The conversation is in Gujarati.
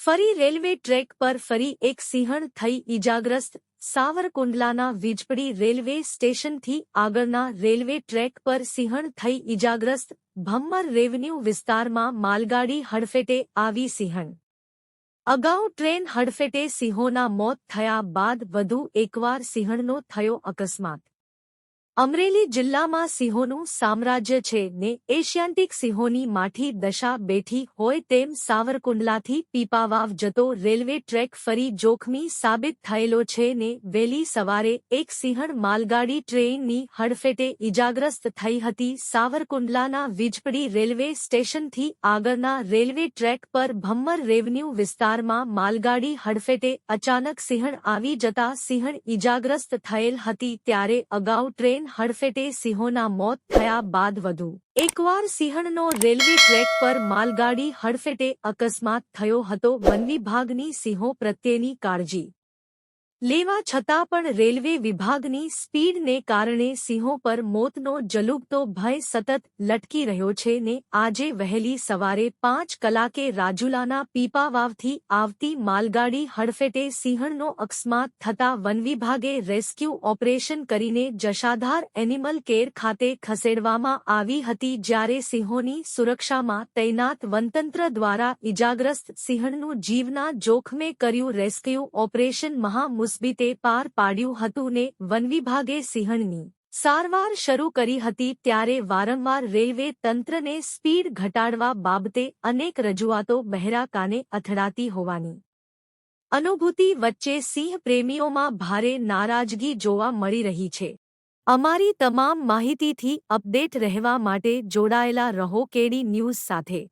ફરી રેલવે ટ્રેક પર ફરી એક સિંહણ થઈ ઈજાગ્રસ્ત। સાવરકુંડલાના વીજપડી રેલવે સ્ટેશનથી આગળના રેલવે ટ્રેક પર સિંહણ થઈ ઈજાગ્રસ્ત। ભમ્મર રેવન્યુ વિસ્તારમાં માલગાડી હડફેટે આવી સિંહણ। અગાઉ ટ્રેન હડફેટે સિંહોના મોત થયા બાદ વધુ એકવાર સિંહણનો થયો અકસ્માત। અમરેલી જિલ્લામાં સિંહોનું સામ્રાજ્ય છે ને એશિયાન્ટિક સિંહોની માઠી દશા બેઠી હોય તેમ સાવરકુંડલાથી પીપાવાવ જતો રેલવે ટ્રેક ફરી જોખમી સાબિત થયેલો છે ને વહેલી સવારે એક સિંહણ માલગાડી ટ્રેનની હડફેટે ઈજાગ્રસ્ત થઈ હતી। સાવરકુંડલાના વીજપડી રેલવે સ્ટેશનથી આગળના રેલવે ટ્રેક પર ભમ્મર રેવન્યુ વિસ્તારમાં માલગાડી હડફેટે અચાનક સિંહણ આવી જતા સિંહણ ઈજાગ્રસ્ત થયેલ હતી। ત્યારે અગાઉ ટ્રેન હડફેટે સિંહોના મોત થયા બાદ વધુ એકવાર સિંહણનો રેલવે ટ્રેક પર માલગાડી હડફેટે અકસ્માત થયો હતો। વનવિભાગની સિંહો પ્રત્યેની કાળજી લેવા છતાં પણ રેલવે વિભાગની સ્પીડને કારણે સિંહો પર મોતનો જલુગતો ભય સતત લટકી રહ્યો છે ને આજે વહેલી સવારે 5 કલાકે રાજુલાના પીપાવાવથી આવતી માલગાડી હડફેટે સિંહણનો અકસ્માત થતાં વનવિભાગે રેસ્ક્યુ ઓપરેશન કરીને જશાધાર એનિમલ કેર ખાતે ખસેડવામાં આવી હતી। જ્યારે સિંહોની સુરક્ષામાં તૈનાત વનતંત્ર દ્વારા ઈજાગ્રસ્ત સિંહણનું જીવના જોખમે કર્યું રેસ્ક્યુ ઓપરેશન મહામુસીબતે પાર પાડ્યું હતું ને વનવિભાગે સિંહણની સારવાર શરૂ કરી હતી। ત્યારે વારંવાર રેલવે તંત્રને સ્પીડ ઘટાડવા બાબતે અનેક રજૂઆતો બહેરા કાને અથડાતી હોવાની અનુભૂતિ વચ્ચે સિંહ પ્રેમીઓમાં ભારે નારાજગી જોવા મળી રહી છે। અમારી તમામ માહિતીથી અપડેટ રહેવા માટે જોડાયેલા રહો કેડી ન્યૂઝ સાથે।